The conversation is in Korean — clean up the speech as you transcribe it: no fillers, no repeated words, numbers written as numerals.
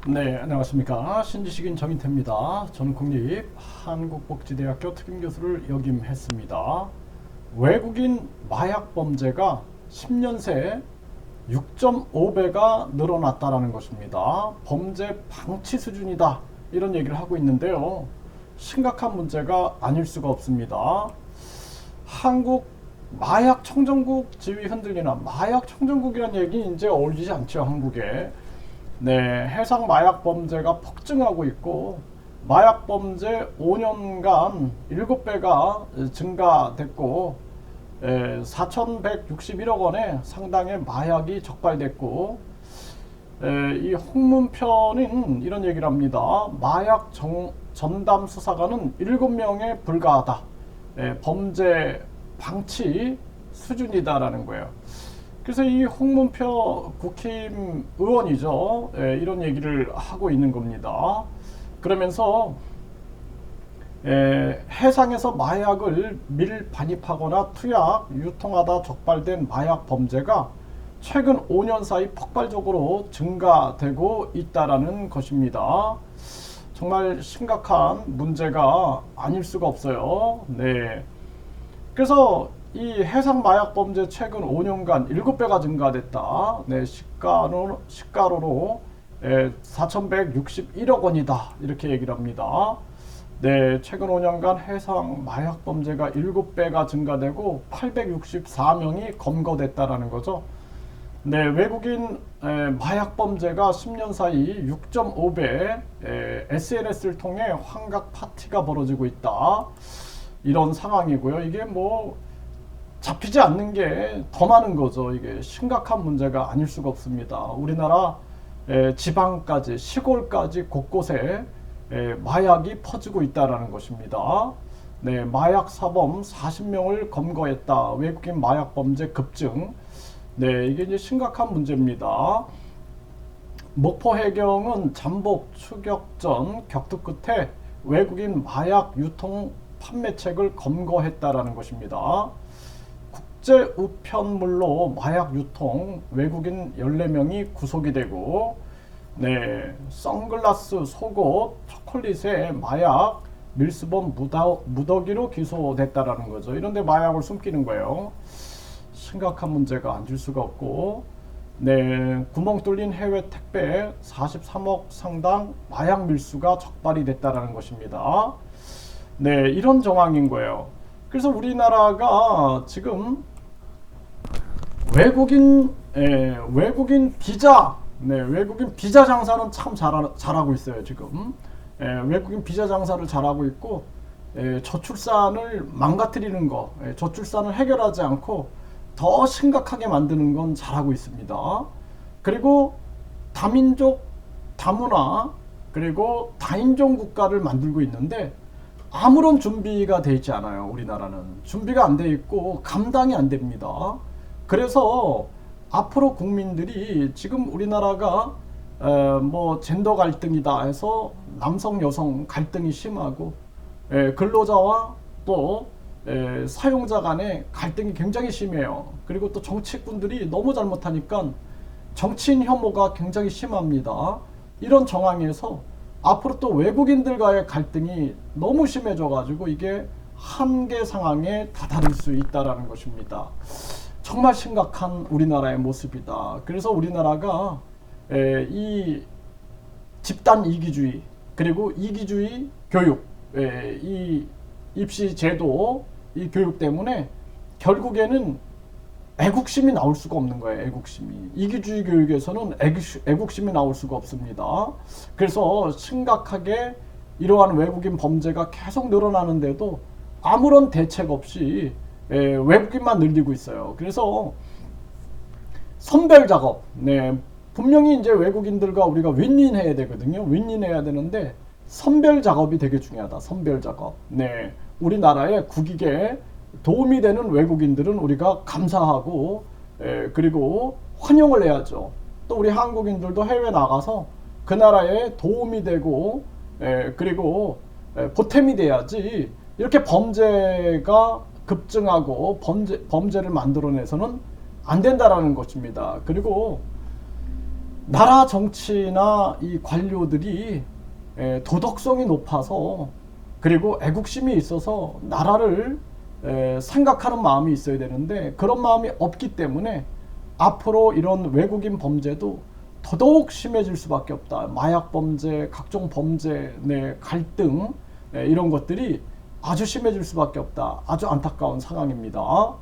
네, 안녕하십니까. 신지식인 정인태입니다. 저는 국립 한국복지대학교 특임교수를 역임했습니다. 외국인 마약 범죄가 10년 새 6.5배가 늘어났다는 것입니다. 범죄 방치 수준이다. 이런 얘기를 하고 있는데요. 심각한 문제가 아닐 수가 없습니다. 한국 마약 청정국 지위 흔들리나 마약 청정국이라는 얘기 이제 어울리지 않죠, 한국에. 네, 해상 마약 범죄가 폭증하고 있고 마약 범죄 5년간 7배가 증가됐고 4,161억 원의 상당의 마약이 적발됐고 이 홍문표는 이런 얘기를 합니다. 마약 전담 수사관은 7명에 불과하다. 범죄 방치 수준이다라는 거예요. 그래서 이 홍문표 국힘 의원이죠. 이런 얘기를 하고 있는 겁니다. 그러면서 해상에서 마약을 밀반입하거나 투약, 유통하다 적발된 마약 범죄가 최근 5년 사이 폭발적으로 증가되고 있다라는 것입니다. 정말 심각한 문제가 아닐 수가 없어요. 네. 그래서 이 해상 마약 범죄 최근 5년간 7배가 증가됐다. 네, 시가로로 4,161억 원이다. 이렇게 얘기를 합니다. 네, 최근 5년간 해상 마약 범죄가 7배가 증가되고 864명이 검거됐다라는 거죠. 네, 외국인 마약 범죄가 10년 사이 6.5배 SNS를 통해 환각 파티가 벌어지고 있다. 이런 상황이고요. 이게 뭐 잡히지 않는 게 더 많은 거죠. 이게 심각한 문제가 아닐 수가 없습니다. 우리나라 지방까지 시골까지 곳곳에 마약이 퍼지고 있다는 것입니다. 네, 마약 사범 40명을 검거했다. 외국인 마약 범죄 급증. 네, 이게 이제 심각한 문제입니다. 목포 해경은 잠복 추격 전 격투 끝에 외국인 마약 유통 판매책을 검거했다라는 것입니다. 국제 우편물로 마약 유통 외국인 14명이 구속이 되고 네, 선글라스, 속옷, 초콜릿에 마약 밀수범 무더기로 기소됐다라는 거죠. 이런데 마약을 숨기는 거예요. 심각한 문제가 아닐 수가 없고 네, 구멍 뚫린 해외 택배 43억 상당 마약 밀수가 적발이 됐다라는 것입니다. 네, 이런 정황인 거예요. 그래서 우리나라가 지금 외국인 비자, 네, 외국인 비자 장사는 참 잘하고 있어요, 지금. 외국인 비자 장사를 잘하고 있고, 저출산을 망가뜨리는 거, 저출산을 해결하지 않고 더 심각하게 만드는 건 잘하고 있습니다. 그리고 다민족, 다문화, 그리고 다인종 국가를 만들고 있는데, 아무런 준비가 되어 있지 않아요. 우리나라는 준비가 안 돼 있고 감당이 안 됩니다. 그래서 앞으로 국민들이 지금 우리나라가 뭐 젠더 갈등이다 해서 남성 여성 갈등이 심하고 근로자와 또 사용자 간의 갈등이 굉장히 심해요. 그리고 또 정치꾼들이 너무 잘못하니까 정치인 혐오가 굉장히 심합니다. 이런 정황에서 앞으로 또 외국인들과의 갈등이 너무 심해져 가지고 이게 한계 상황에 다다를 수 있다라는 것입니다. 정말 심각한 우리나라의 모습이다. 그래서 우리나라가 이 집단 이기주의 그리고 이기주의 교육, 이 입시 제도, 이 교육 때문에 결국에는 애국심이 나올 수가 없는 거예요. 애국심이. 이기주의 교육에서는 애국심이 나올 수가 없습니다. 그래서 심각하게 이러한 외국인 범죄가 계속 늘어나는데도 아무런 대책 없이 외국인만 늘리고 있어요. 그래서 선별 작업, 네, 분명히 이제 외국인들과 우리가 윈윈해야 되거든요. 윈윈해야 되는데 선별 작업이 되게 중요하다. 선별 작업. 네, 우리나라의 국익에 도움이 되는 외국인들은 우리가 감사하고 그리고 환영을 해야죠. 또 우리 한국인들도 해외 나가서 그 나라에 도움이 되고 그리고 보탬이 돼야지 이렇게 범죄가 급증하고 범죄를 만들어내서는 안 된다라는 것입니다. 그리고 나라 정치나 이 관료들이 도덕성이 높아서 그리고 애국심이 있어서 나라를 생각하는 마음이 있어야 되는데 그런 마음이 없기 때문에 앞으로 이런 외국인 범죄도 더더욱 심해질 수밖에 없다. 마약 범죄, 각종 범죄, 갈등 이런 것들이 아주 심해질 수밖에 없다. 아주 안타까운 상황입니다.